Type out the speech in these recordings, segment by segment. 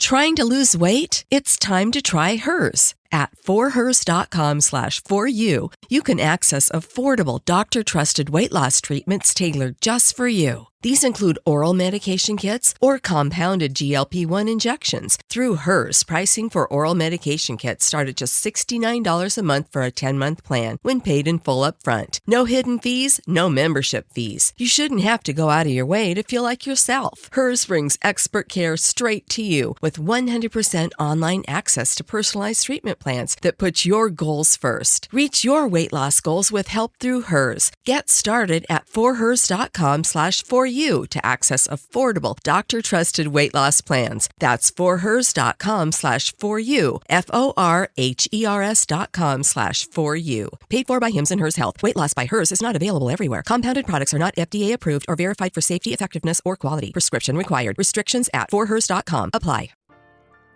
Trying to lose weight? It's time to try Hers. At forhers.com/4u, you can access affordable, doctor-trusted weight loss treatments tailored just for you. These include oral medication kits or compounded GLP-1 injections. Through Hers, pricing for oral medication kits start at just $69 a month for a 10-month plan when paid in full upfront. No hidden fees, no membership fees. You shouldn't have to go out of your way to feel like yourself. Hers brings expert care straight to you with 100% online access to personalized treatment plans that put your goals first. Reach your weight loss goals with help through Hers. Get started at forhers.com/4u to access affordable, doctor-trusted weight loss plans. That's forhers.com/4u, forhers.com/4u. Paid for by Hims and Hers Health. Weight loss by Hers is not available everywhere. Compounded products are not FDA approved or verified for safety, effectiveness, or quality. Prescription required. Restrictions at forhers.com apply.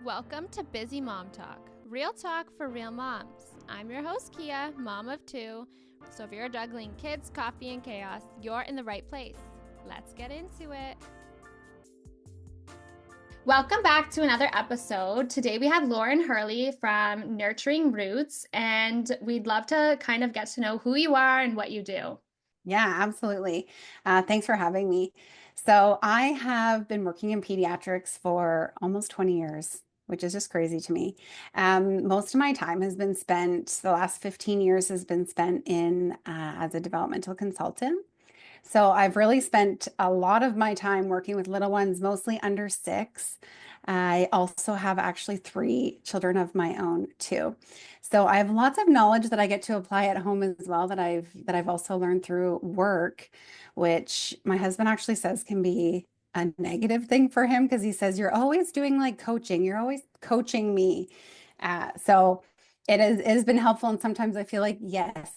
Welcome to Busy Mom Talk, real talk for real moms. I'm your host, Kia, mom of two. So if you're juggling kids, coffee, and chaos, you're in the right place. Let's get into it. Welcome back to another episode. Today we have Lauren Hurley from Nurturing Roots, and we'd love to kind of get to know who you are and what you do. Yeah, absolutely. Thanks for having me. So I have been working in pediatrics for almost 20 years, which is just crazy to me. Most of my time has been spent, the last 15 years has been spent in as a developmental consultant. So I've really spent a lot of my time working with little ones, mostly under 6. I also have actually 3 children of my own too. So I have lots of knowledge that I get to apply at home as well that I've also learned through work, which my husband actually says can be a negative thing for him because he says, you're always doing like coaching. You're always coaching me. So it has been helpful. And sometimes I feel like, yes,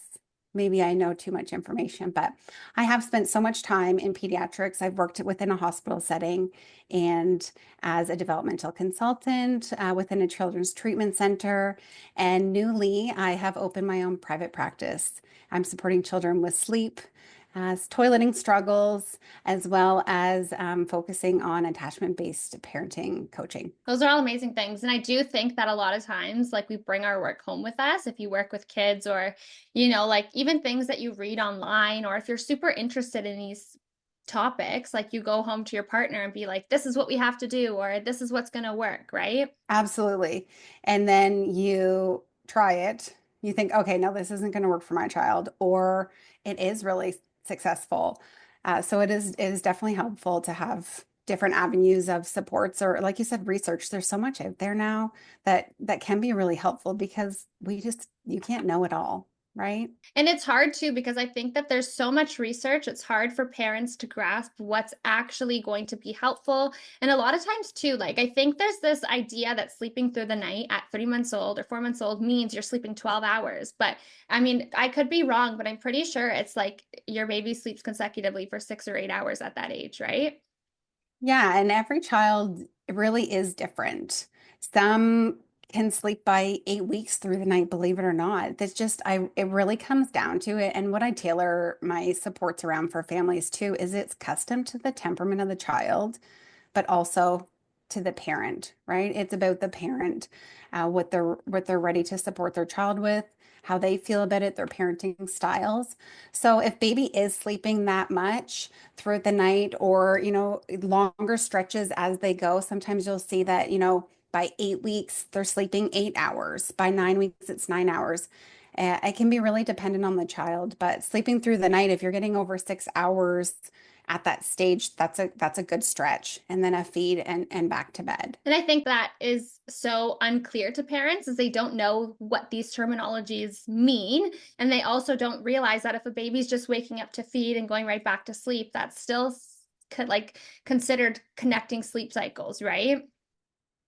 maybe I know too much information, but I have spent so much time in pediatrics. I've worked within a hospital setting and as a developmental consultant within a children's treatment center. And newly, I have opened my own private practice. I'm supporting children with sleep, toileting struggles, as well as focusing on attachment-based parenting coaching. Those are all amazing things. And I do think that a lot of times, like, we bring our work home with us. If you work with kids or, like even things that you read online, or if you're super interested in these topics, like you go home to your partner and be like, this is what we have to do, or this is what's going to work, right? Absolutely. And then you try it. You think, okay, no, this isn't going to work for my child, or it is really successful. So it is definitely helpful to have different avenues of supports, or like you said, research. There's so much out there now that can be really helpful because you can't know it all, right? And it's hard too, because I think that there's so much research. It's hard for parents to grasp what's actually going to be helpful. And a lot of times too, like, I think there's this idea that sleeping through the night at 3 months old or 4 months old means you're sleeping 12 hours. But I mean, I could be wrong, but I'm pretty sure it's like your baby sleeps consecutively for 6 or 8 hours at that age, right? Yeah, and every child really is different. Some can sleep by 8 weeks through the night, believe it or not. That's just, it really comes down to it. And what I tailor my supports around for families too is it's custom to the temperament of the child, but also to the parent, right? It's about the parent, what they're ready to support their child with, how they feel about it, their parenting styles. So if baby is sleeping that much throughout the night, or longer stretches as they go, sometimes you'll see that by 8 weeks they're sleeping 8 hours. By 9 weeks it's 9 hours. It can be really dependent on the child, but sleeping through the night, if you're getting over 6 hours at that stage, that's a good stretch, and then a feed and back to bed. And I think that is so unclear to parents, as they don't know what these terminologies mean. And they also don't realize that if a baby's just waking up to feed and going right back to sleep, that's still considered connecting sleep cycles, right?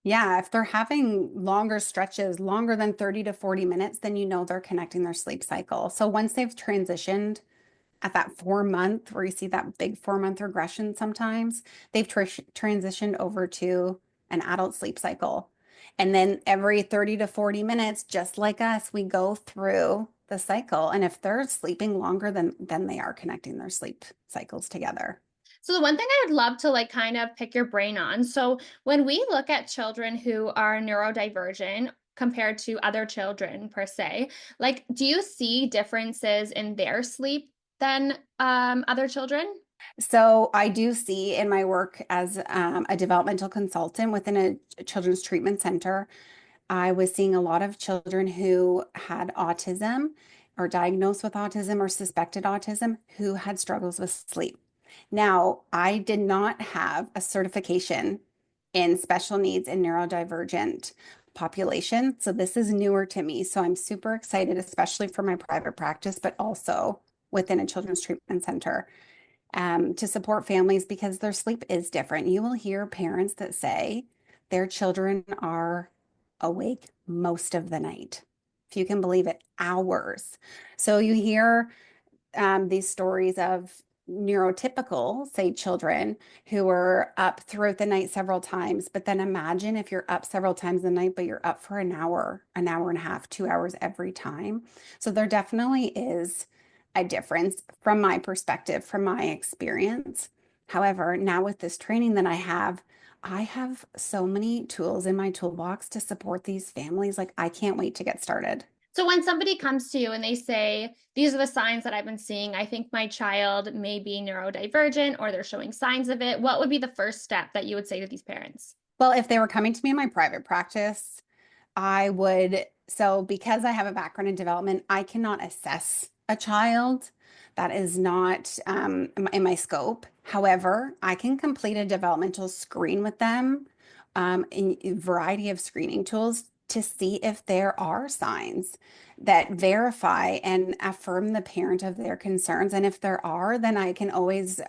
Yeah, if they're having longer stretches, longer than 30 to 40 minutes, then they're connecting their sleep cycle. So once they've transitioned at that 4-month, where you see that big 4-month regression sometimes, they've transitioned over to an adult sleep cycle. And then every 30 to 40 minutes, just like us, we go through the cycle. And if they're sleeping longer, then they are connecting their sleep cycles together. So the one thing I would love to like kind of pick your brain on. So when we look at children who are neurodivergent compared to other children per se, like do you see differences in their sleep than other children? So I do see in my work as a developmental consultant within a children's treatment center, I was seeing a lot of children who had autism or diagnosed with autism or suspected autism who had struggles with sleep. Now, I did not have a certification in special needs and neurodivergent population, so this is newer to me. So I'm super excited, especially for my private practice, but also within a children's treatment center to support families because their sleep is different. You will hear parents that say their children are awake most of the night. If you can believe it, hours. So you hear these stories of neurotypical, say, children who are up throughout the night several times. But then imagine if you're up several times a night, but you're up for an hour and a half, 2 hours every time. So there definitely is a difference from my perspective, from my experience. However, now with this training that I have so many tools in my toolbox to support these families. Like, I can't wait to get started. So when somebody comes to you and they say, these are the signs that I've been seeing, I think my child may be neurodivergent or they're showing signs of it, what would be the first step that you would say to these parents? Well, if they were coming to me in my private practice, I would, so because I have a background in development, I cannot assess a child. That is not in my scope. However, I can complete a developmental screen with them in a variety of screening tools to see if there are signs that verify and affirm the parent of their concerns. And if there are, then I always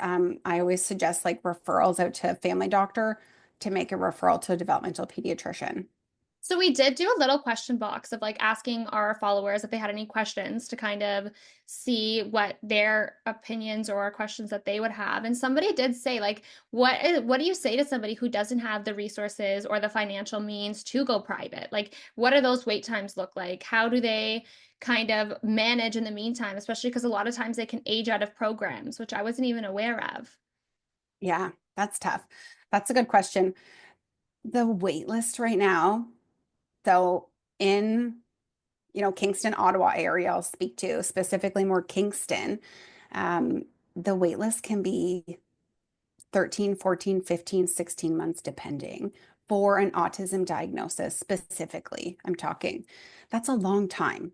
suggest like referrals out to a family doctor to make a referral to a developmental pediatrician. So we did do a little question box of like asking our followers if they had any questions to kind of see what their opinions or questions that they would have. And somebody did say like, what do you say to somebody who doesn't have the resources or the financial means to go private? Like, what do those wait times look like? How do they kind of manage in the meantime, especially because a lot of times they can age out of programs, which I wasn't even aware of. Yeah, that's tough. That's a good question. The wait list right now, so in, Kingston, Ottawa area, I'll speak to specifically more Kingston. Um, the wait list can be 13, 14, 15, 16 months, depending for an autism diagnosis specifically. I'm talking. That's a long time.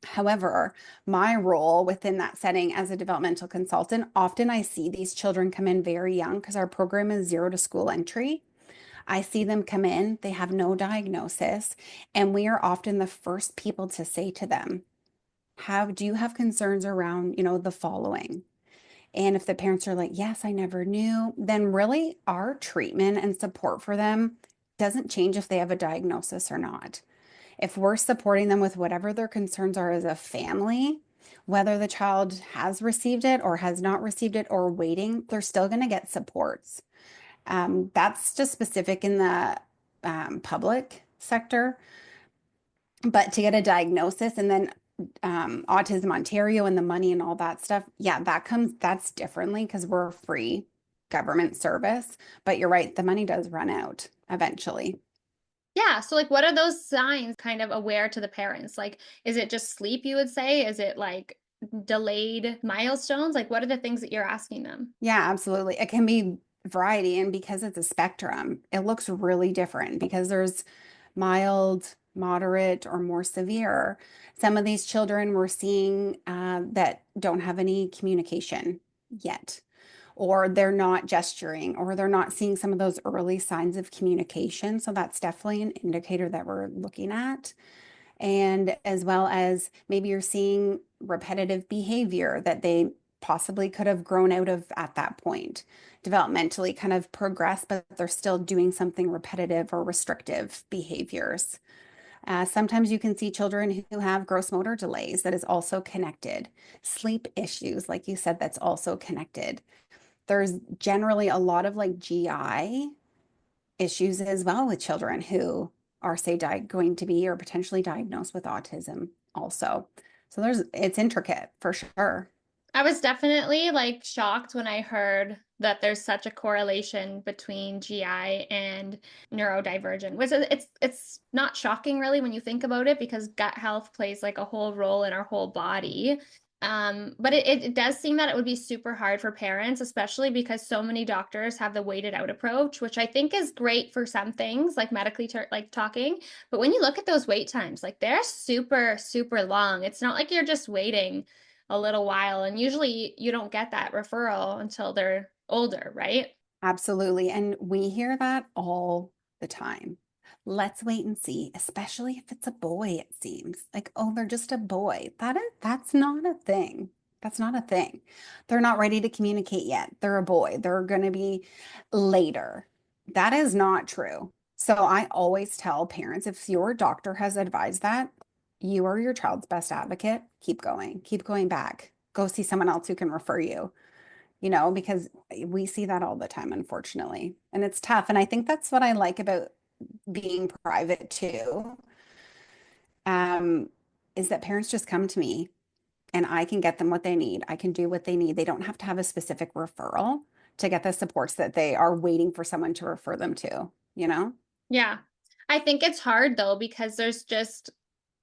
However, my role within that setting as a developmental consultant, often I see these children come in very young because our program is 0 to school entry. I see them come in, they have no diagnosis, and we are often the first people to say to them, do you have concerns around, the following? And if the parents are like, yes, I never knew, then really our treatment and support for them doesn't change if they have a diagnosis or not. If we're supporting them with whatever their concerns are as a family, whether the child has received it or has not received it or waiting, they're still going to get supports. That's just specific in the public sector. But to get a diagnosis and then Autism Ontario and the money and all that stuff, yeah, that's differently because we're a free government service. But you're right, the money does run out eventually. Yeah. So like what are those signs kind of aware to the parents? Like, is it just sleep, you would say? Is it like delayed milestones? Like what are the things that you're asking them? Yeah, absolutely. It can be variety, and because it's a spectrum, it looks really different because there's mild, moderate, or more severe. Some of these children we're seeing that don't have any communication yet, or they're not gesturing, or they're not seeing some of those early signs of communication. So that's definitely an indicator that we're looking at. And as well as maybe you're seeing repetitive behavior that they possibly could have grown out of at that point, developmentally kind of progress, but they're still doing something repetitive or restrictive behaviors. Sometimes you can see children who have gross motor delays that is also connected. Sleep issues, like you said, that's also connected. There's generally a lot of like GI issues as well with children who are, say, going to be or potentially diagnosed with autism also. So it's intricate for sure. I was definitely like shocked when I heard that there's such a correlation between GI and neurodivergent, which it's not shocking really when you think about it because gut health plays like a whole role in our whole body. But it does seem that it would be super hard for parents, especially because so many doctors have the waited out approach, which I think is great for some things like medically like talking. But when you look at those wait times, like they're super, super long. It's not like you're just waiting a little while. And usually you don't get that referral until they're older, right? Absolutely. And we hear that all the time. Let's wait and see, especially if it's a boy, it seems. Like, oh, they're just a boy. That's not a thing. That's not a thing. They're not ready to communicate yet. They're a boy. They're going to be later. That is not true. So I always tell parents, if your doctor has advised that, you are your child's best advocate. Keep going back. Go see someone else who can refer you, because we see that all the time, unfortunately. And it's tough. And I think that's what I like about being private too, um, is that parents just come to me and I can get them what they need. I can do what they need. They don't have to have a specific referral to get the supports that they are waiting for someone to refer them to, you know? Yeah. I think it's hard though, because there's just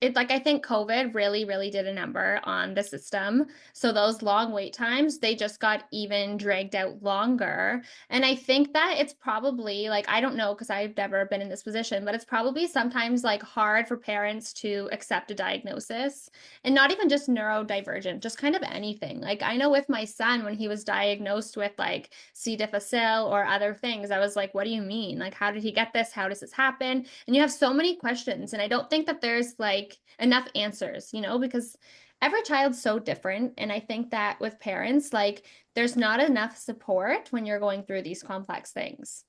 it like I think COVID really, really did a number on the system. So those long wait times, they just got even dragged out longer. And I think that it's probably like, I don't know, because I've never been in this position, but it's probably sometimes like hard for parents to accept a diagnosis and not even just neurodivergent, just kind of anything. Like I know with my son, when he was diagnosed with like C. difficile or other things, I was like, what do you mean? Like, how did he get this? How does this happen? And you have so many questions. And I don't think that there's like enough answers, because every child's so different. And I think that with parents, like there's not enough support when you're going through these complex things.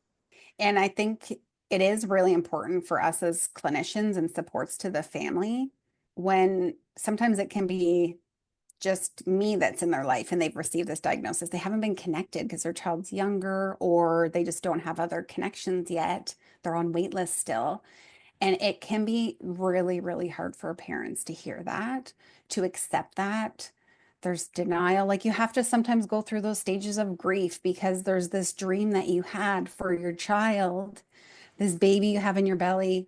And I think it is really important for us as clinicians and supports to the family when sometimes it can be just me that's in their life and they've received this diagnosis. They haven't been connected because their child's younger or they just don't have other connections yet. They're on wait lists still. And it can be really, really hard for parents to hear that, to accept that. There's denial. Like you have to sometimes go through those stages of grief because there's this dream that you had for your child, this baby you have in your belly,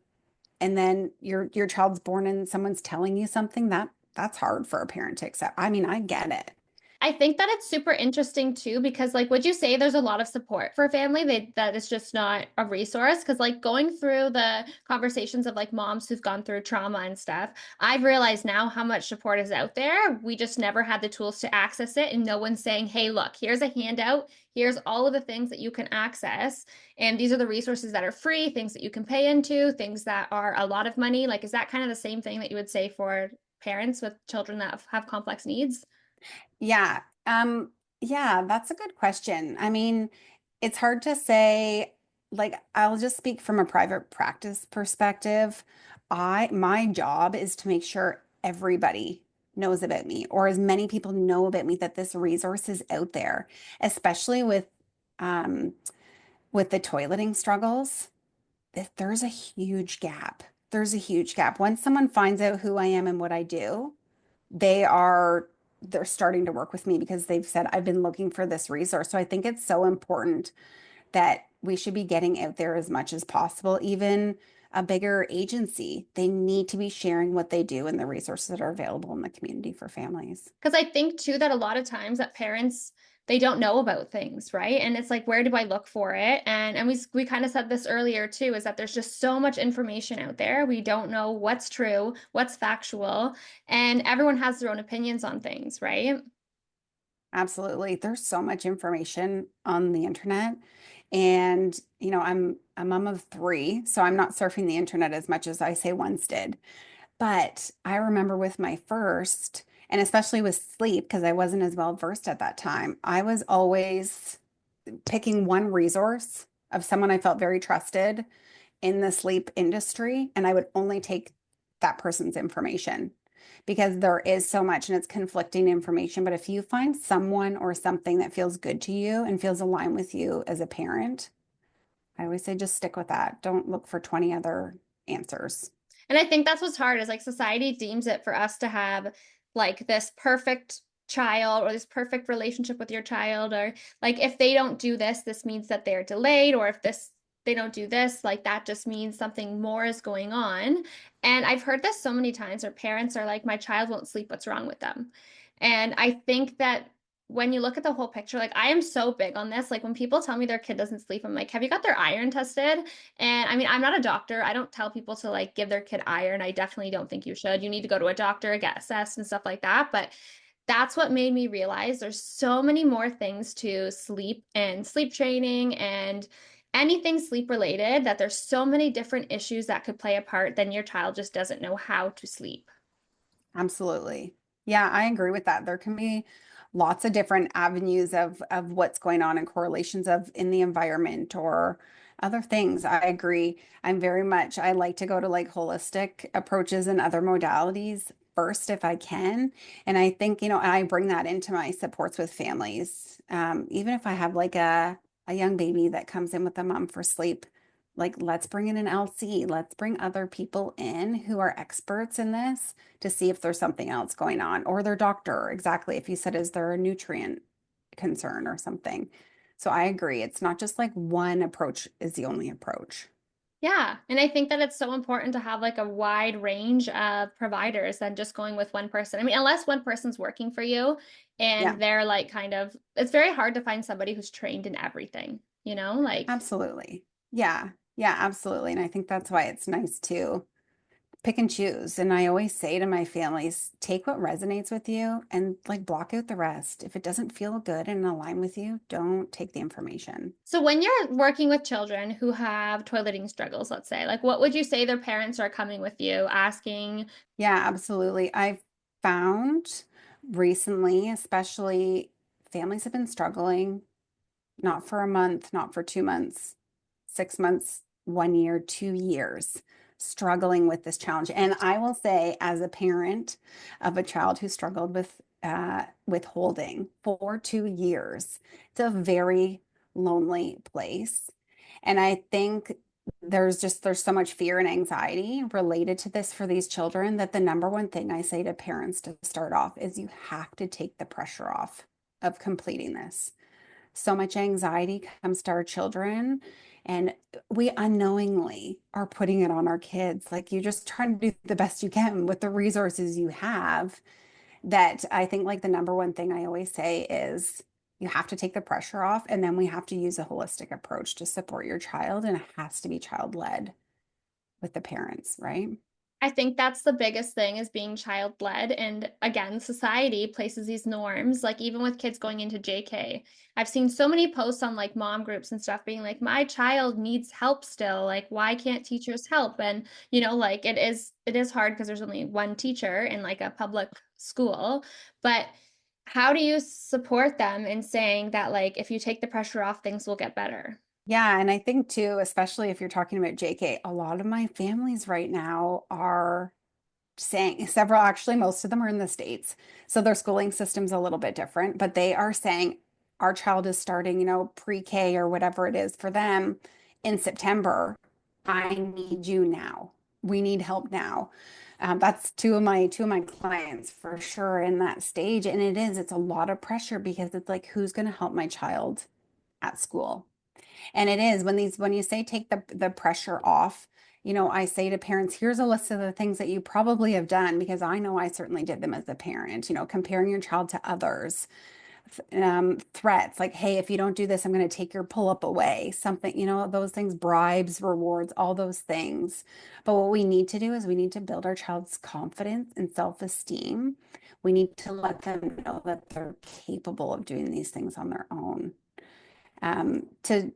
and then your child's born and someone's telling you something that's hard for a parent to accept. I mean, I get it. I think that it's super interesting too, because like, would you say there's a lot of support for family that it's just not a resource? Because like going through the conversations of like moms who've gone through trauma and stuff, I've realized now how much support is out there. We just never had the tools to access it, and no one's saying, "Hey, look, here's a handout. Here's all of the things that you can access, and these are the resources that are free, things that you can pay into, things that are a lot of money." Like, is that kind of the same thing that you would say for parents with children that have complex needs? Yeah. Yeah, that's a good question. I mean, it's hard to say, like, I'll just speak from a private practice perspective. My job is to make sure everybody knows about me, or as many people know about me, that this resource is out there, especially um with the toileting struggles. If there's a huge gap. There's a huge gap. Once someone finds out who I am and what I do, they are they're starting to work with me because they've said I've been looking for this resource. So I think it's so important that we should be getting out there as much as possible. Even a bigger agency, they need to be sharing what they do and the resources that are available in the community for families. Because I think too that a lot of times that parents they don't know about things, right? And it's like, where do I look for it? And we kind of said this earlier too, is that there's just so much information out there. We don't know what's true, what's factual, and everyone has their own opinions on things, right? Absolutely. There's so much information on the internet. And, I'm a mom of three, so I'm not surfing the internet as much as I say once did. But I remember with my first, and especially with sleep, because I wasn't as well versed at that time, I was always picking one resource of someone I felt very trusted in the sleep industry, and I would only take that person's information because there is so much and it's conflicting information. But if you find someone or something that feels good to you and feels aligned with you as a parent, I always say just stick with that. Don't look for 20 other answers. And I think that's what's hard is like society deems it for us to have like this perfect child or this perfect relationship with your child, or like if they don't do this, this means that they're delayed, or if this they don't do this, like that just means something more is going on. And I've heard this so many times where parents are like, my child won't sleep, what's wrong with them? And I think that when you look at the whole picture, like I am so big on this. Like when people tell me their kid doesn't sleep, I'm like, have you got their iron tested? And I mean, I'm not a doctor. I don't tell people to like give their kid iron. I definitely don't think you should. You need to go to a doctor, get assessed and stuff like that. But that's what made me realize there's so many more things to sleep and sleep training and anything sleep related, that there's so many different issues that could play a part than your child just doesn't know how to sleep. Absolutely. Yeah, I agree with that. There can be lots of different avenues of what's going on and correlations of in the environment or other things. I agree. I like to go to like holistic approaches and other modalities first if I can. And I think, I bring that into my supports with families. Even if I have like a young baby that comes in with a mom for sleep, like let's bring in an LC. Let's bring other people in who are experts in this to see if there's something else going on, or their doctor. Exactly. If you said, is there a nutrient concern or something? So I agree. It's not just like one approach is the only approach. Yeah. And I think that it's so important to have like a wide range of providers than just going with one person. I mean, unless one person's working for you Yeah, and they're like kind of, it's very hard to find somebody who's trained in everything, like. absolutely. Yeah, yeah, absolutely. And I think that's why it's nice to pick and choose. And I always say to my families, take what resonates with you and like block out the rest. If it doesn't feel good and align with you, don't take the information. So when you're working with children who have toileting struggles, let's say, like what would you say their parents are coming with you asking? Yeah, absolutely. I've found recently, especially families have been struggling, not for a month, not for 2 months, 6 months, 1 year, 2 years, struggling with this challenge. And I will say, as a parent of a child who struggled with withholding for 2 years, it's a very lonely place. And I think there's so much fear and anxiety related to this for these children that the number one thing I say to parents to start off is you have to take the pressure off of completing this. So much anxiety comes to our children, and we unknowingly are putting it on our kids. Like you just try to do the best you can with the resources you have. That I think like the number one thing I always say is you have to take the pressure off, and then we have to use a holistic approach to support your child, and it has to be child led with the parents, right? I think that's the biggest thing, is being child led. And again, society places these norms, like even with kids going into JK. I've seen so many posts on like mom groups and stuff being like, my child needs help still. Like, why can't teachers help? And, like it is hard because there's only one teacher in like a public school. But how do you support them in saying that, like, if you take the pressure off, things will get better? Yeah, and I think too, especially if you're talking about JK, a lot of my families right now are saying several, actually, most of them are in the States. So their schooling system's a little bit different, but they are saying our child is starting, pre-K or whatever it is for them in September. I need you now. We need help now. That's two of my clients for sure in that stage. And it's a lot of pressure because it's like, who's going to help my child at school? And it is when you say take the pressure off, I say to parents, here's a list of the things that you probably have done, because I know I certainly did them as a parent, comparing your child to others, threats like, hey, if you don't do this, I'm going to take your pull-up away, something, those things, bribes, rewards, all those things. But what we need to do is we need to build our child's confidence and self-esteem. We need to let them know that they're capable of doing these things on their own. To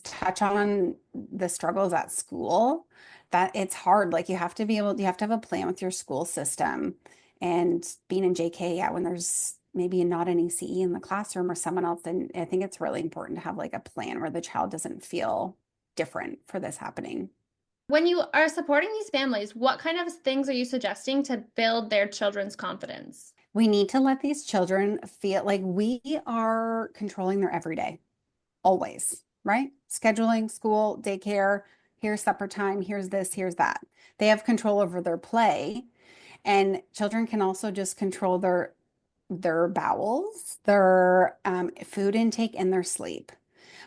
touch on the struggles at school, that it's hard. Like you have to have a plan with your school system. And being in JK, yeah, when there's maybe not any CE in the classroom or someone else, then I think it's really important to have like a plan where the child doesn't feel different for this happening. When you are supporting these families, what kind of things are you suggesting to build their children's confidence? We need to let these children feel like we are controlling their everyday. Always, right? Scheduling, school, daycare, here's supper time, here's this, here's that. They have control over their play, and children can also just control their bowels, their food intake, and their sleep.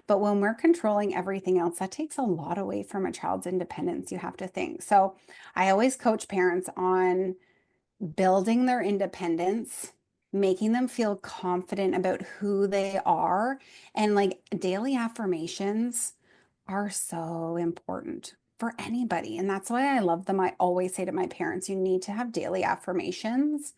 But when we're controlling everything else, that takes a lot away from a child's independence, you have to think. So I always coach parents on building their independence, making them feel confident about who they are. And like daily affirmations are so important for anybody. And that's why I love them. I always say to my parents, you need to have daily affirmations,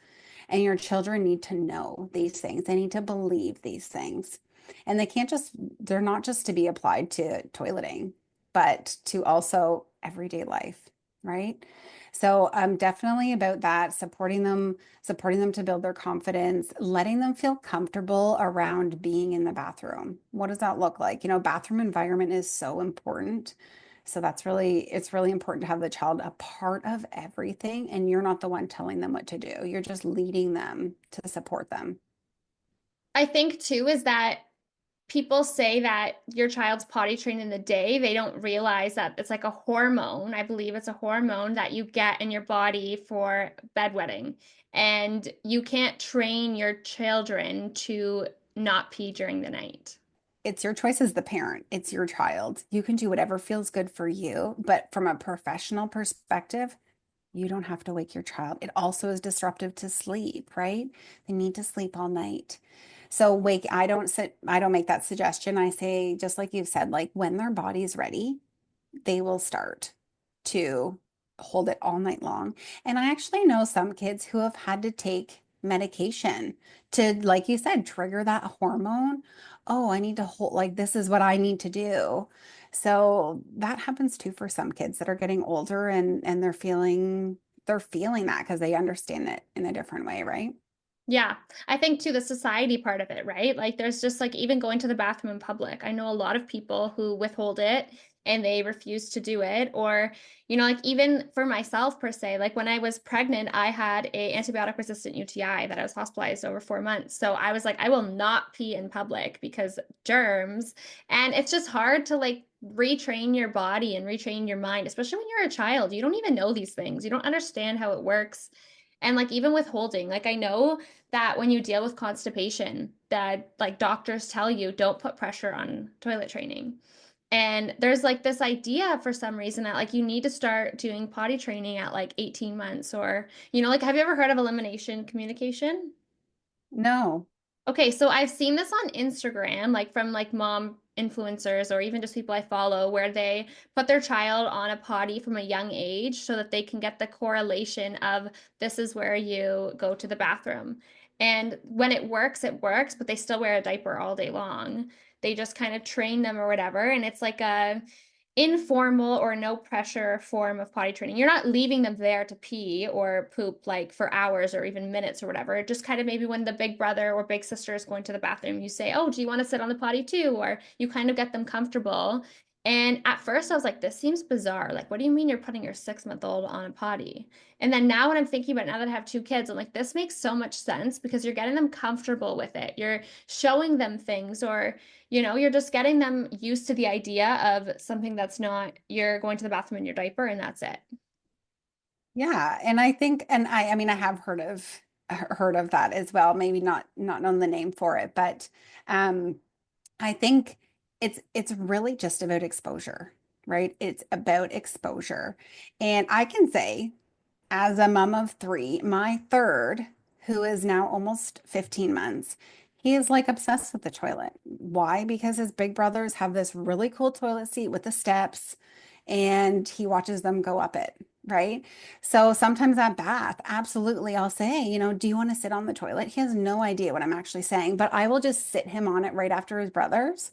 and your children need to know these things. They need to believe these things. And they can't just, they're not just to be applied to toileting, but to also everyday life, right? So I'm definitely about that, supporting them to build their confidence, letting them feel comfortable around being in the bathroom. What does that look like? Bathroom environment is so important. So it's really important to have the child a part of everything, and you're not the one telling them what to do. You're just leading them to support them. I think too is that people say that your child's potty trained in the day. They don't realize that it's like a hormone. I believe it's a hormone that you get in your body for bedwetting. And you can't train your children to not pee during the night. It's your choice as the parent. It's your child. You can do whatever feels good for you, but from a professional perspective, you don't have to wake your child. It also is disruptive to sleep, right? They need to sleep all night. So I don't make that suggestion. I say, just like you've said, like when their body's ready, they will start to hold it all night long. And I actually know some kids who have had to take medication to, like you said, trigger that hormone. Oh, I need to hold, like, this is what I need to do. So that happens too for some kids that are getting older, and they're feeling that because they understand it in a different way, right? Yeah, I think too the society part of it, right? Like there's just like even going to the bathroom in public. I know a lot of people who withhold it and they refuse to do it. Or, like even for myself per se, like when I was pregnant, I had a antibiotic resistant UTI that I was hospitalized over 4 months. So I was like, I will not pee in public because germs. And it's just hard to like retrain your body and retrain your mind, especially when you're a child. You don't even know these things. You don't understand how it works. And like even withholding, like I know that when you deal with constipation, that like doctors tell you don't put pressure on toilet training. And there's like this idea for some reason that like you need to start doing potty training at like 18 months or, like have you ever heard of elimination communication? No. Okay, so I've seen this on Instagram, like from like mom influencers or even just people I follow, where they put their child on a potty from a young age so that they can get the correlation of this is where you go to the bathroom. And when it works, but they still wear a diaper all day long. They just kind of train them or whatever. And it's like a informal or no pressure form of potty training. You're not leaving them there to pee or poop like for hours or even minutes or whatever. Just kind of maybe when the big brother or big sister is going to the bathroom, you say, "Oh, do you want to sit on the potty too?" Or you kind of get them comfortable. And at first I was like, this seems bizarre. Like, what do you mean you're putting your 6-month-old on a potty? And then now when I'm thinking about it, now that I have 2 kids, I'm like, this makes so much sense because you're getting them comfortable with it. You're showing them things or you're just getting them used to the idea of something that's not you're going to the bathroom in your diaper and that's it. Yeah, and I think, and I mean, I have heard of that as well. Maybe not known the name for it, but um, I think it's really just about exposure, right? It's about exposure, and I can say, as a mom of three, my third, who is now almost 15 months, he is like obsessed with the toilet. Why? Because his big brothers have this really cool toilet seat with the steps, and he watches them go up it, right? So sometimes at bath, absolutely, I'll say, do you want to sit on the toilet? He has no idea what I'm actually saying, but I will just sit him on it right after his brothers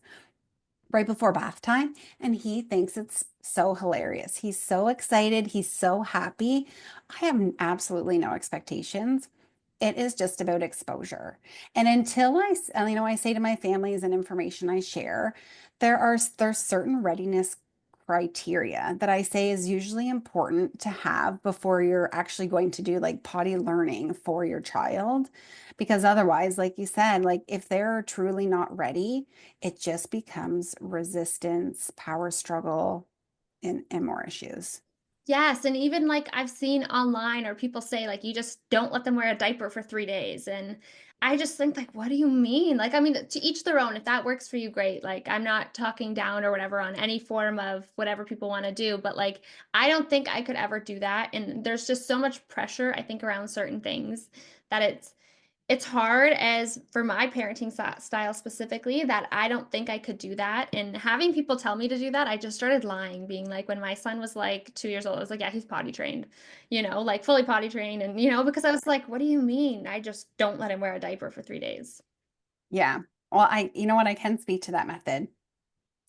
right before bath time, and he thinks it's so hilarious. He's so excited. He's so happy. I have absolutely no expectations. It is just about exposure. And until I say to my families and information I share, there's certain readiness criteria that I say is usually important to have before you're actually going to do like potty learning for your child. Because otherwise, like you said, like if they're truly not ready, it just becomes resistance, power struggle, and more issues. Yes, and even like I've seen online or people say like you just don't let them wear a diaper for 3 days. And I just think like, what do you mean? Like, I mean, to each their own. If that works for you, great. Like, I'm not talking down or whatever on any form of whatever people want to do, but like I don't think I could ever do that. And there's just so much pressure, I think, around certain things that it's hard as for my parenting style specifically that I don't think I could do that. And having people tell me to do that, I just started lying, being like, when my son was like 2 years old, I was like, yeah, he's potty trained, like fully potty trained. And, because I was like, what do you mean? I just don't let him wear a diaper for 3 days. Yeah. Well, you know what? I can speak to that method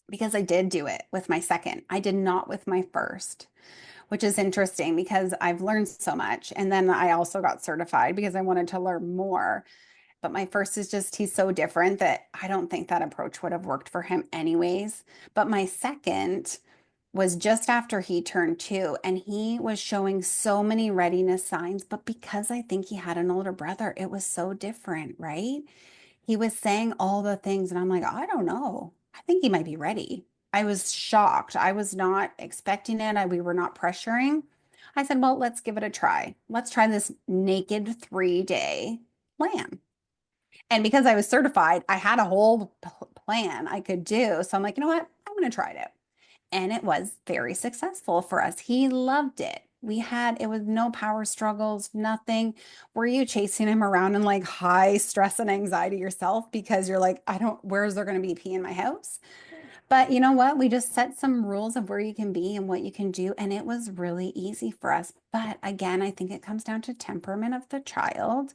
because I did do it with my second. I did not with my first, which is interesting because I've learned so much. And then I also got certified because I wanted to learn more. But my first is just, he's so different that I don't think that approach would have worked for him anyways. But my second was just after he turned 2, and he was showing so many readiness signs. But because I think he had an older brother, it was so different, right? He was saying all the things, and I'm like, I don't know. I think he might be ready. I was shocked. I was not expecting it. We were not pressuring. I said, well, let's give it a try. Let's try this naked 3-day plan. And because I was certified, I had a whole plan I could do. So I'm like, you know what? I'm going to try it. And it was very successful for us. He loved it. It was no power struggles, nothing. Were you chasing him around in like high stress and anxiety yourself because you're like, where's there going to be pee in my house? But you know what? We just set some rules of where you can be and what you can do. And it was really easy for us. But again, I think it comes down to temperament of the child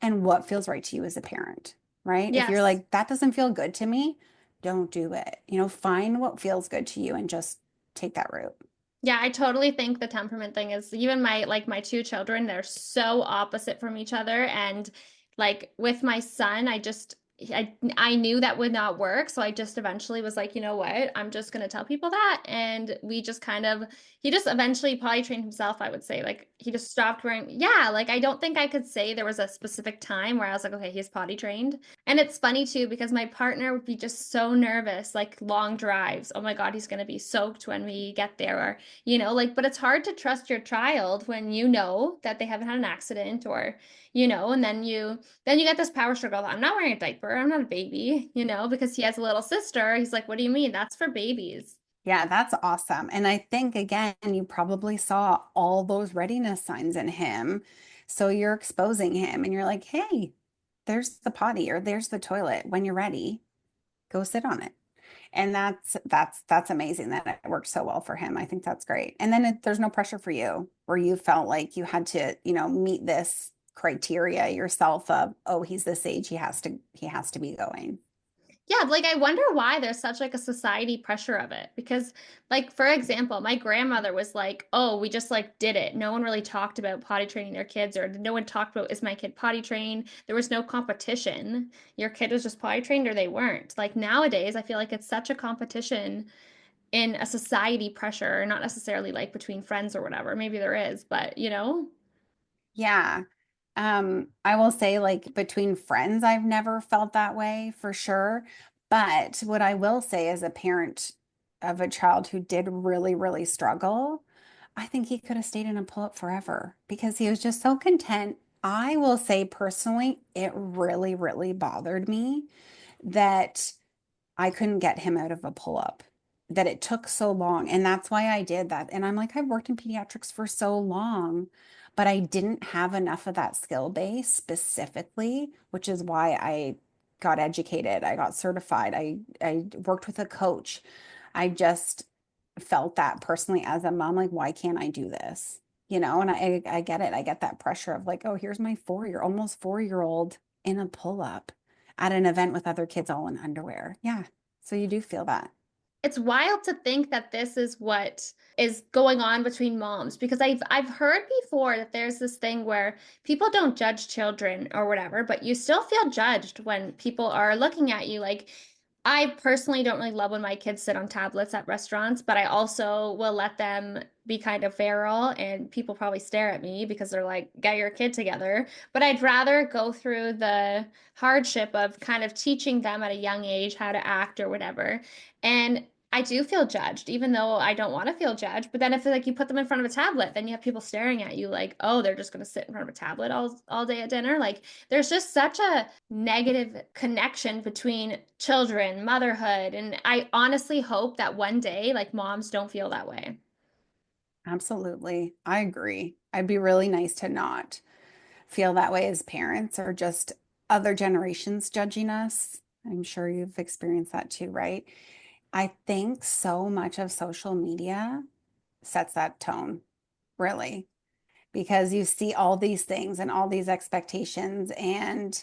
and what feels right to you as a parent, right? If you're Yes. like, that doesn't feel good to me, don't do it. Find what feels good to you and just take that route. Yeah, I totally think the temperament thing is even my two children, they're so opposite from each other. And like with my son, I knew that would not work. So I just eventually was like, you know what? I'm just gonna tell people that. And we just he just eventually potty trained himself, I would say. Like he just stopped wearing, yeah, like I don't think I could say there was a specific time where I was like, okay, he's potty trained. And it's funny too, because my partner would be just so nervous, like long drives. Oh my God, he's gonna be soaked when we get there. Or but it's hard to trust your child when you know that they haven't had an accident or, and then you get this power struggle. I'm not wearing a diaper. I'm not a baby, because he has a little sister. He's like, what do you mean? That's for babies. Yeah, that's awesome. And I think, again, you probably saw all those readiness signs in him. So you're exposing him and you're like, hey, there's the potty or there's the toilet. When you're ready, go sit on it. And that's amazing that it worked so well for him. I think that's great. And then there's no pressure for you where you felt like you had to, meet this criteria yourself of, oh, he's this age, he has to be going. Yeah, like I wonder why there's such like a society pressure of it. Because like for example, my grandmother was like, "Oh, we just like did it. No one really talked about potty training their kids or no one talked about is my kid potty trained? There was no competition. Your kid was just potty trained or they weren't." Like nowadays, I feel like it's such a competition in a society pressure, not necessarily like between friends or whatever. Maybe there is, but Yeah. I will say, like, between friends, I've never felt that way for sure. But what I will say as a parent of a child who did really, really struggle, I think he could have stayed in a pull-up forever because he was just so content. I will say personally, it really, really bothered me that I couldn't get him out of a pull-up, that it took so long. And that's why I did that. And I'm like, I've worked in pediatrics for so long, but I didn't have enough of that skill base specifically, which is why I got educated. I got certified. I worked with a coach. I just felt that personally as a mom, like, why can't I do this? And I get it. I get that pressure of like, oh, here's my almost 4-year old in a pull-up at an event with other kids all in underwear. Yeah. So you do feel that. it's wild to think that this is what is going on between moms because I've heard before that there's this thing where people don't judge children or whatever, but you still feel judged when people are looking at you like I personally don't really love when my kids sit on tablets at restaurants, but I also will let them be kind of feral and people probably stare at me because they're like, get your kid together. But I'd rather go through the hardship of kind of teaching them at a young age how to act or whatever. And I do feel judged, even though I don't want to feel judged. But then if like you put them in front of a tablet, then you have people staring at you like, oh, they're just going to sit in front of a tablet all day at dinner. Like there's just such a negative connection between children, motherhood. And I honestly hope that one day, like moms don't feel that way. Absolutely. I agree. I'd be really nice to not feel that way as parents or just other generations judging us. I'm sure you've experienced that too, right? I think so much of social media sets that tone, really, because you see all these things and all these expectations and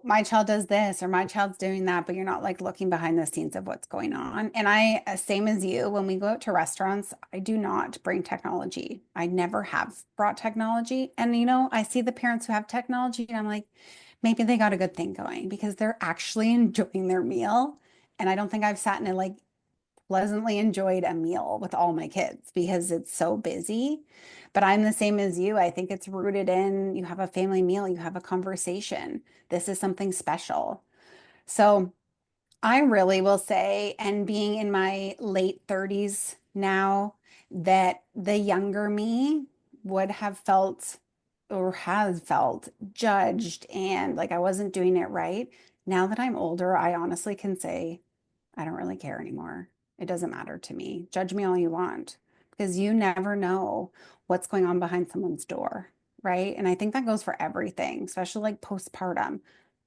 my child does this or my child's doing that, but you're not like looking behind the scenes of what's going on. And I, same as you, when we go out to restaurants, I do not bring technology. I never have brought technology. And, I see the parents who have technology and I'm like, maybe they got a good thing going because they're actually enjoying their meal. And I don't think I've sat in a like pleasantly enjoyed a meal with all my kids because it's so busy. But I'm the same as you. I think it's rooted in you have a family meal, you have a conversation. This is something special. So I really will say, and being in my late 30s now, that the younger me would have felt or has felt judged and like I wasn't doing it right. Now that I'm older, I honestly can say, I don't really care anymore. It doesn't matter to me. Judge me all you want because you never know what's going on behind someone's door, right? And I think that goes for everything, especially like postpartum,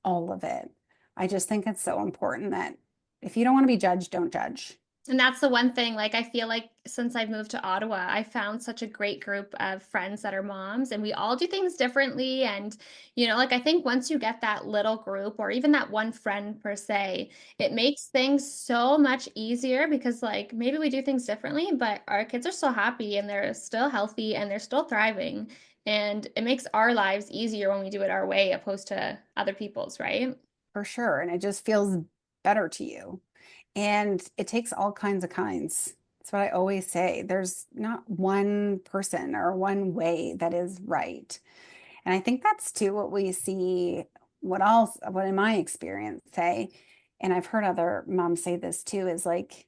all of it. I just think it's so important that if you don't want to be judged, don't judge. And that's the one thing, like, I feel like since I've moved to Ottawa, I found such a great group of friends that are moms, and we all do things differently. And, like, I think once you get that little group or even that one friend per se, it makes things so much easier because, like, maybe we do things differently, but our kids are still happy and they're still healthy and they're still thriving. And it makes our lives easier when we do it our way opposed to other people's, right? For sure. And it just feels better to you. And it takes all kinds of kinds. That's what I always say. There's not one person or one way that is right. And I think that's too what we see, what in my experience say, and I've heard other moms say this too, is like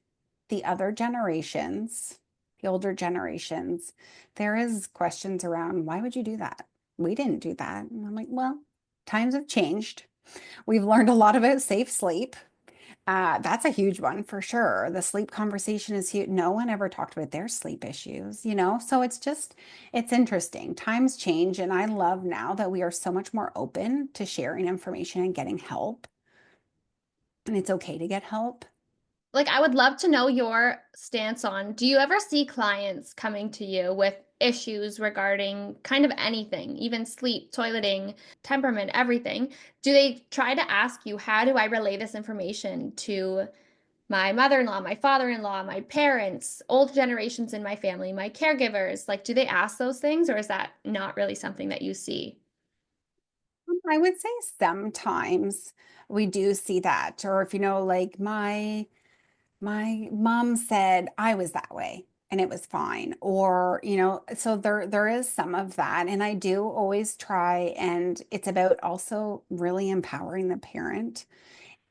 the other generations, the older generations, there is questions around, why would you do that? We didn't do that. And I'm like, well, times have changed. We've learned a lot about safe sleep. That's a huge one for sure. The sleep conversation is huge. No one ever talked about their sleep issues. So it's interesting. Times change, and I love now that we are so much more open to sharing information and getting help. And it's okay to get help. Like, I would love to know your stance on, do you ever see clients coming to you with issues regarding kind of anything, even sleep, toileting, temperament, everything? Do they try to ask you, how do I relay this information to my mother-in-law, my father-in-law, my parents, old generations in my family, my caregivers? Like, do they ask those things, or is that not really something that you see? I would say sometimes we do see that. Or if like my mom said I was that way and it was fine. Or, so there is some of that. And I do always try, and it's about also really empowering the parent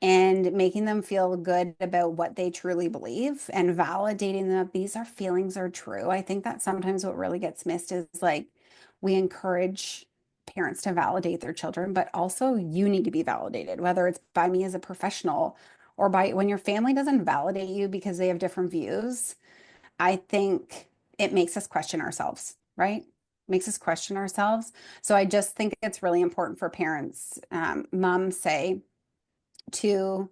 and making them feel good about what they truly believe and validating that these are feelings are true. I think that sometimes what really gets missed is like we encourage parents to validate their children, but also you need to be validated, whether it's by me as a professional or by when your family doesn't validate you because they have different views. I think it makes us question ourselves, right? Makes us question ourselves. So I just think it's really important for parents, moms say, to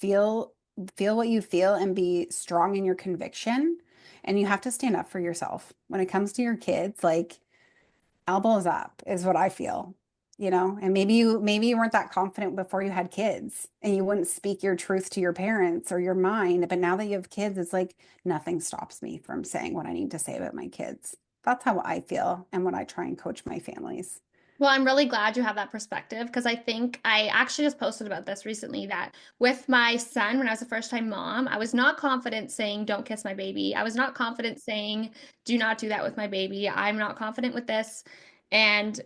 feel feel what you feel and be strong in your conviction. And you have to stand up for yourself. When it comes to your kids, like elbows up is what I feel. And maybe you weren't that confident before you had kids and you wouldn't speak your truth to your parents or your mind. But now that you have kids, it's like nothing stops me from saying what I need to say about my kids. That's how I feel and what I try and coach my families. Well, I'm really glad you have that perspective because I think I actually just posted about this recently that with my son, when I was a first time mom, I was not confident saying, don't kiss my baby. I was not confident saying, do not do that with my baby. I'm not confident with this. And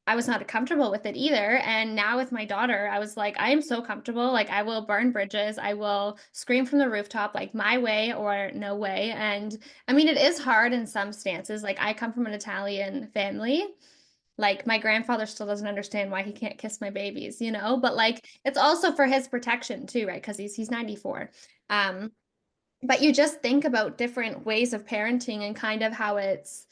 I was not comfortable with it either. And now with my daughter, I was like, I am so comfortable. Like, I will burn bridges. I will scream from the rooftop, like my way or no way. And I mean, it is hard in some stances. Like, I come from an Italian family. Like, my grandfather still doesn't understand why he can't kiss my babies, you know? But like, it's also for his protection too, right? Because he's 94. Um, but you just think about different ways of parenting and kind of how it's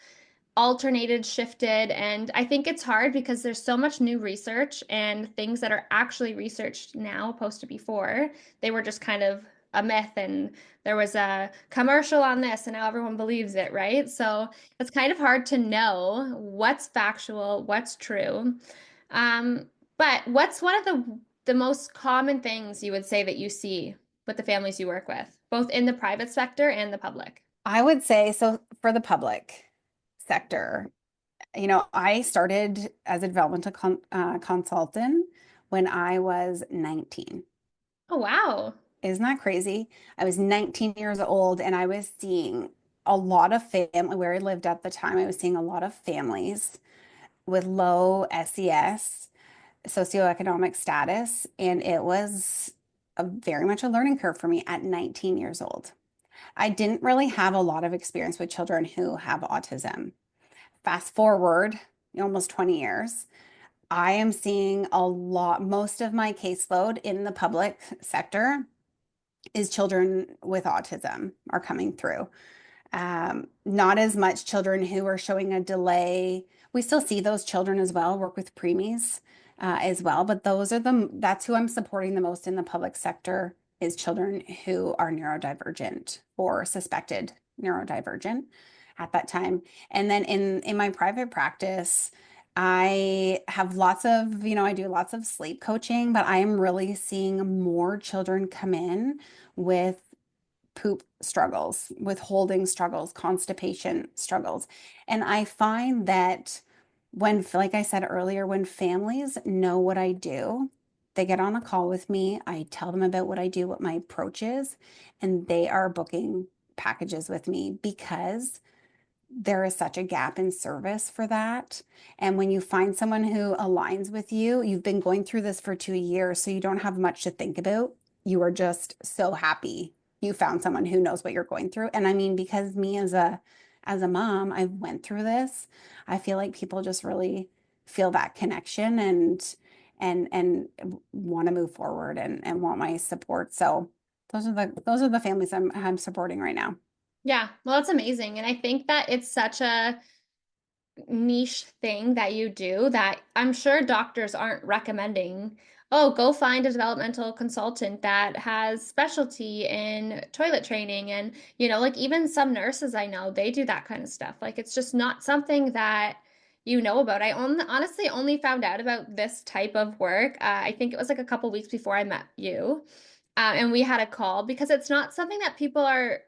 alternated, shifted. And I think it's hard because there's so much new research and things that are actually researched now opposed to before. They were just kind of a myth and there was a commercial on this and now everyone believes it, right? So it's kind of hard to know what's factual, what's true. Um, but what's one of the most common things you would say that you see with the families you work with, both in the private sector and the public? I would say so for the public sector. I started as a developmental consultant when I was 19. Oh, wow. Isn't that crazy? I was 19 years old and I was seeing a lot of family where I lived at the time. I was seeing a lot of families with low SES, socioeconomic status, and it was very much a learning curve for me at 19 years old. I didn't really have a lot of experience with children who have autism. Fast forward almost 20 years, I am seeing a lot, most of my caseload in the public sector is children with autism are coming through. Not as much children who are showing a delay. We still see those children as well, work with preemies as well, but that's who I'm supporting the most in the public sector is children who are neurodivergent or suspected neurodivergent at that time. And then in my private practice, I have I do lots of sleep coaching, but I am really seeing more children come in with poop struggles, withholding struggles, constipation struggles. And I find that like I said earlier, when families know what I do, they get on a call with me, I tell them about what I do, what my approach is, and they are booking packages with me because there is such a gap in service for that. And when you find someone who aligns with you, you've been going through this for 2 years, so you don't have much to think about. You are just so happy you found someone who knows what you're going through. And I mean, because me as a mom, I went through this. I feel like people just really feel that connection and want to move forward and want my support. So those are the families I'm supporting right now. Yeah, well, that's amazing. And I think that it's such a niche thing that you do that I'm sure doctors aren't recommending, oh, go find a developmental consultant that has specialty in toilet training. And, like even some nurses I know, they do that kind of stuff. Like it's just not something that you know about. I honestly only found out about this type of work. I think it was like a couple weeks before I met you. And we had a call because it's not something that people are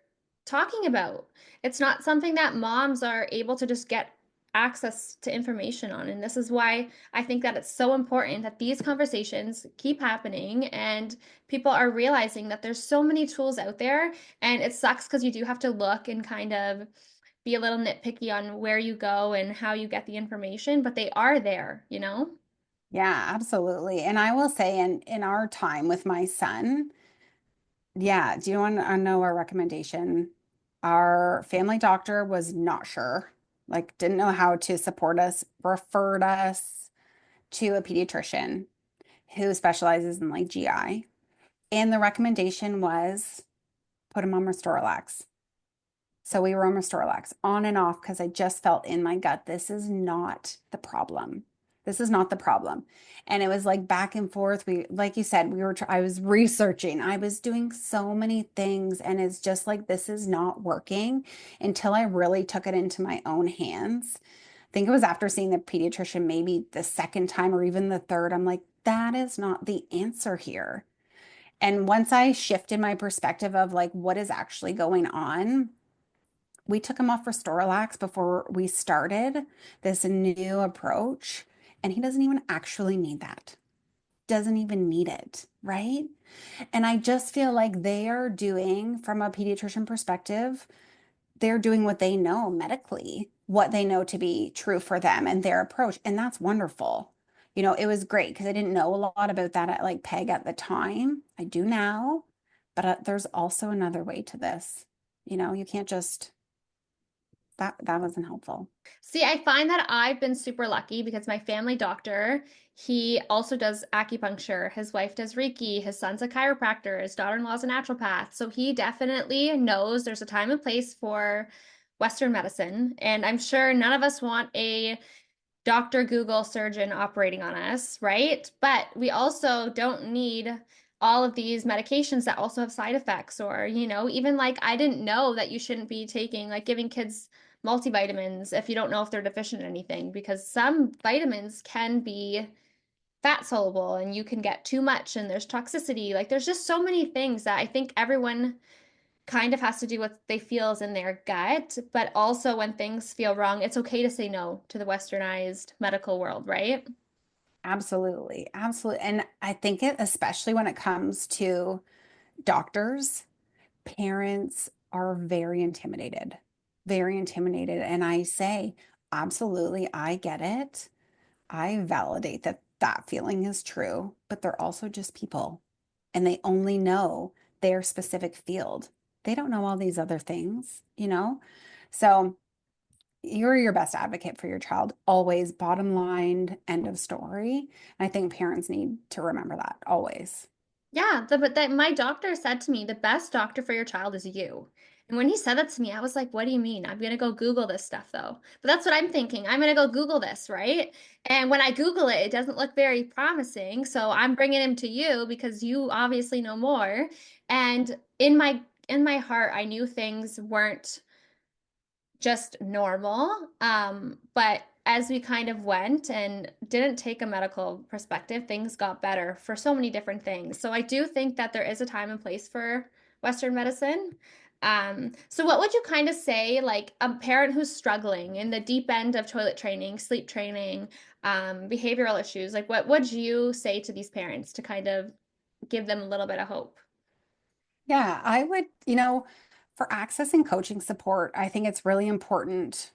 talking about. It's not something that moms are able to just get access to information on. And this is why I think that it's so important that these conversations keep happening and people are realizing that there's so many tools out there. And it sucks because you do have to look and kind of be a little nitpicky on where you go and how you get the information, but they are there, you know? Yeah, absolutely. And I will say in our time with my son, yeah, do you want to know our recommendation? Our family doctor was not sure, like didn't know how to support us, referred us to a pediatrician who specializes in like GI. And the recommendation was put him on Restorelax. So we were on Restorelax on and off because I just felt in my gut, this is not the problem. This is not the problem. And it was like back and forth. Like you said, I was researching, I was doing so many things. And it's just like, this is not working until I really took it into my own hands. I think it was after seeing the pediatrician, maybe the second time or even the third, I'm like, that is not the answer here. And once I shifted my perspective of like, what is actually going on, we took him off for Storelax before we started this new approach, and he doesn't even actually need that. Doesn't even need it, right? And I just feel like they are doing, from a pediatrician perspective, they're doing what they know medically, what they know to be true for them and their approach. And that's wonderful. It was great because I didn't know a lot about that at like PEG at the time. I do now, but there's also another way to this. You can't just, that wasn't helpful. See, I find that I've been super lucky because my family doctor, he also does acupuncture. His wife does Reiki. His son's a chiropractor. His daughter-in-law's a naturopath. So he definitely knows there's a time and place for Western medicine. And I'm sure none of us want a Dr. Google surgeon operating on us, right? But we also don't need all of these medications that also have side effects, or, even like I didn't know that you shouldn't be taking, like giving kids multivitamins if you don't know if they're deficient in anything, because some vitamins can be fat soluble and you can get too much and there's toxicity. Like there's just so many things that I think everyone kind of has to do what they feel is in their gut, but also when things feel wrong, it's okay to say no to the westernized medical world, right? Absolutely. Absolutely. And I think especially when it comes to doctors, parents are very intimidated, very intimidated. And I say, absolutely, I get it. I validate that that feeling is true, but they're also just people and they only know their specific field. They don't know all these other things? So you're your best advocate for your child, always bottom line, end of story. I think parents need to remember that always. Yeah, but that my doctor said to me, the best doctor for your child is you. And when he said that to me, I was like, what do you mean? I'm gonna go Google this stuff though. But that's what I'm thinking. I'm gonna go Google this, right? And when I Google it, it doesn't look very promising. So I'm bringing him to you because you obviously know more. And in my heart, I knew things weren't just normal. But as we kind of went and didn't take a medical perspective, things got better for so many different things. So I do think that there is a time and place for Western medicine. So what would you kind of say, like a parent who's struggling in the deep end of toilet training, sleep training, behavioral issues, like what would you say to these parents to kind of give them a little bit of hope? Yeah, I would, for accessing coaching support, I think it's really important.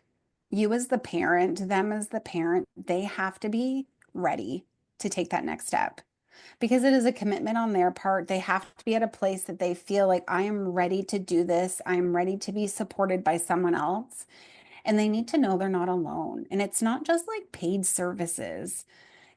You as the parent, them as the parent, they have to be ready to take that next step because it is a commitment on their part. They have to be at a place that they feel like I am ready to do this. I'm ready to be supported by someone else. And they need to know they're not alone. And it's not just like paid services.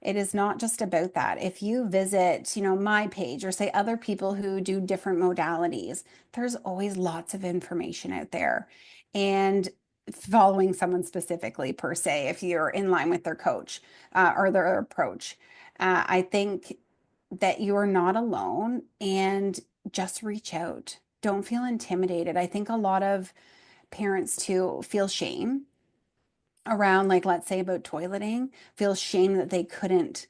It is not just about that. If you visit, my page or say other people who do different modalities, there's always lots of information out there. And following someone specifically, per se, if you're in line with their coach or their approach, I think that you are not alone and just reach out. Don't feel intimidated. I think a lot of parents too feel shame around, like, let's say about toileting, feel shame that they couldn't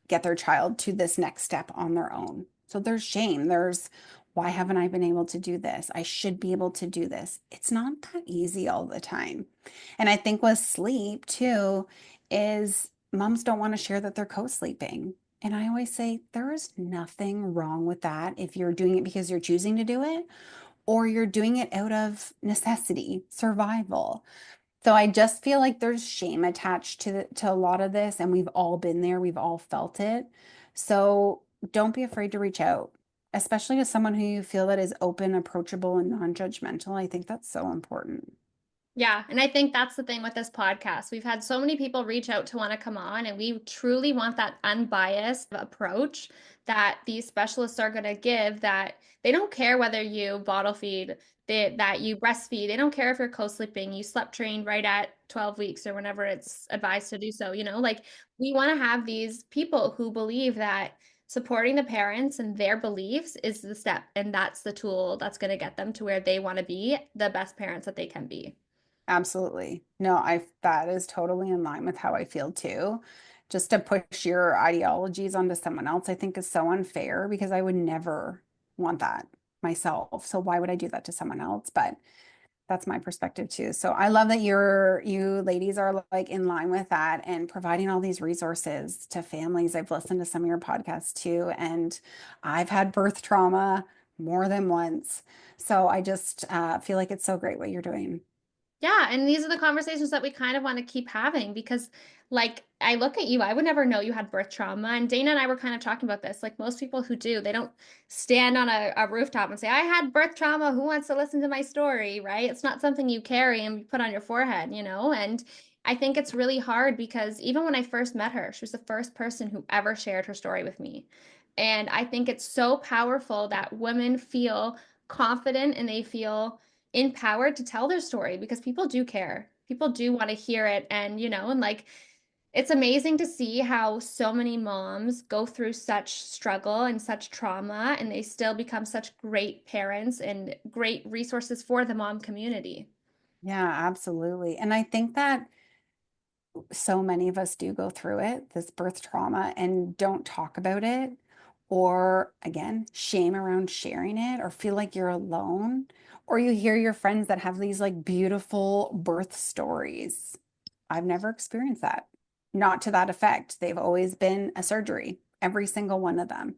get their child to this next step on their own. So there's shame. There's, why haven't I been able to do this? I should be able to do this. It's not that easy all the time. And I think with sleep too, is moms don't want to share that they're co-sleeping. And I always say there is nothing wrong with that if you're doing it because you're choosing to do it or you're doing it out of necessity, survival. So I just feel like there's shame attached to a lot of this, and we've all been there, we've all felt it. So don't be afraid to reach out, especially to someone who you feel that is open, approachable, and non-judgmental. I think that's so important. Yeah, and I think that's the thing with this podcast. We've had so many people reach out to want to come on, and we truly want that unbiased approach that these specialists are going to give, that they don't care whether you bottle feed, that you breastfeed. They don't care if you're co-sleeping, you slept trained right at 12 weeks or whenever it's advised to do so. Like we want to have these people who believe that supporting the parents and their beliefs is the step, and that's the tool that's going to get them to where they want to be the best parents that they can be. Absolutely. No, that is totally in line with how I feel too. Just to push your ideologies onto someone else, I think is so unfair because I would never want that myself. So why would I do that to someone else? But that's my perspective too. So I love that you ladies are like in line with that and providing all these resources to families. I've listened to some of your podcasts too, and I've had birth trauma more than once. So I just feel like it's so great what you're doing. Yeah, and these are the conversations that we kind of want to keep having because, like, I look at you, I would never know you had birth trauma. And Dana and I were kind of talking about this. Like, most people who do, they don't stand on a rooftop and say, I had birth trauma. Who wants to listen to my story? Right? It's not something you carry and you put on your forehead, you know? And I think it's really hard because even when I first met her, she was the first person who ever shared her story with me. And I think it's so powerful that women feel confident and they feel empowered to tell their story because people do care. People do want to hear it. And, you know, and like, it's amazing to see how so many moms go through such struggle and such trauma, and they still become such great parents and great resources for the mom community. Yeah, absolutely. And I think that so many of us do go through it, this birth trauma, and don't talk about it, or again, shame around sharing it, or feel like you're alone, or you hear your friends that have these like beautiful birth stories. I've never experienced that. Not to that effect. They've always been a surgery, every single one of them.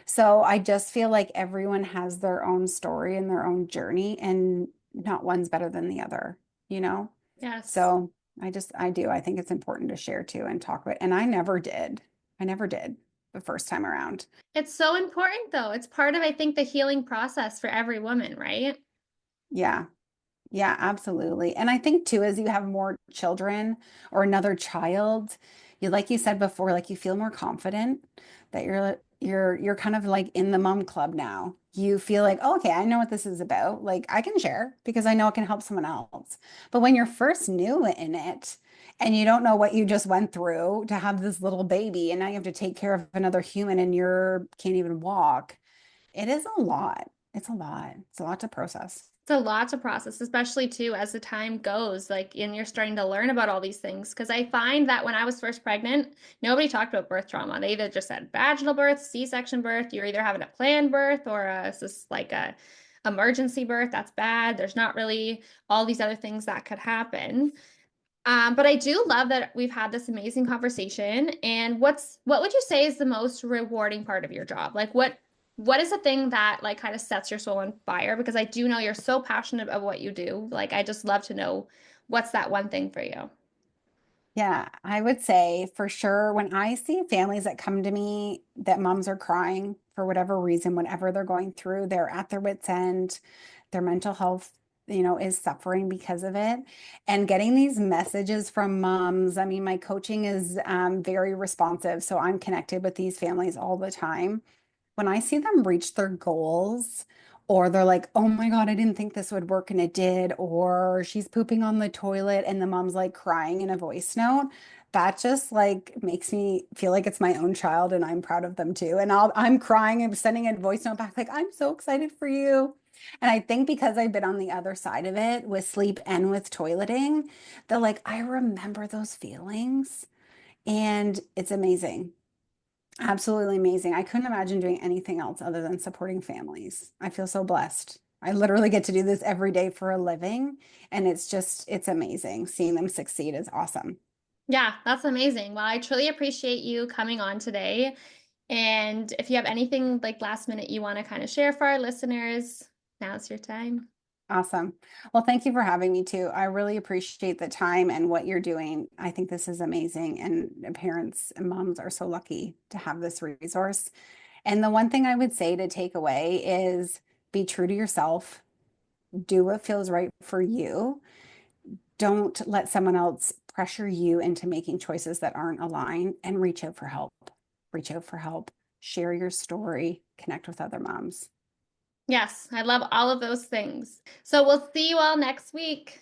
So I just feel like everyone has their own story and their own journey, and not one's better than the other, you know? Yes. So I do. I think it's important to share too and talk about. And I never did. I never did the first time around. It's so important, though. It's part of, I think, the healing process for every woman, right? Yeah. Yeah, absolutely. And I think too, as you have more children or another child, you like you said before, like you feel more confident that you're kind of like in the mom club now. You feel like, oh, okay, I know what this is about. Like I can share because I know it can help someone else. But when you're first new in it and you don't know what you just went through to have this little baby and now you have to take care of another human and you're can't even walk, it is a lot. It's a lot. It's a lot to process. It's a lot to process, especially too as the time goes, like, and you're starting to learn about all these things. Because I find that when I was first pregnant, nobody talked about birth trauma. They either just said vaginal birth, C-section birth. You're either having a planned birth or it's just like a emergency birth. That's bad. There's not really all these other things that could happen. But I do love that we've had this amazing conversation. And what would you say is the most rewarding part of your job? Like what is the thing that like kind of sets your soul on fire? Because I do know you're so passionate about what you do. Like I just love to know what's that one thing for you. Yeah, I would say for sure when I see families that come to me that moms are crying for whatever reason, whatever they're going through, they're at their wits' end, their mental health, is suffering because of it. And getting these messages from moms, I mean, my coaching is very responsive, so I'm connected with these families all the time. When I see them reach their goals, or they're like, oh my God, I didn't think this would work and it did, or she's pooping on the toilet and the mom's like crying in a voice note, that just like makes me feel like it's my own child and I'm proud of them too. And I'm crying and sending a voice note back, like, I'm so excited for you. And I think because I've been on the other side of it with sleep and with toileting, they're like, I remember those feelings. And it's amazing. Absolutely amazing. I couldn't imagine doing anything else other than supporting families. I feel so blessed. I literally get to do this every day for a living, and it's amazing. Seeing them succeed is awesome. Yeah, that's amazing. Well, I truly appreciate you coming on today. And if you have anything like last minute you want to kind of share for our listeners, now's your time. Awesome. Well, thank you for having me too. I really appreciate the time and what you're doing. I think this is amazing, and parents and moms are so lucky to have this resource. And the one thing I would say to take away is be true to yourself, do what feels right for you. Don't let someone else pressure you into making choices that aren't aligned, and reach out for help. Reach out for help. Share your story. Connect with other moms. Yes, I love all of those things. So we'll see you all next week.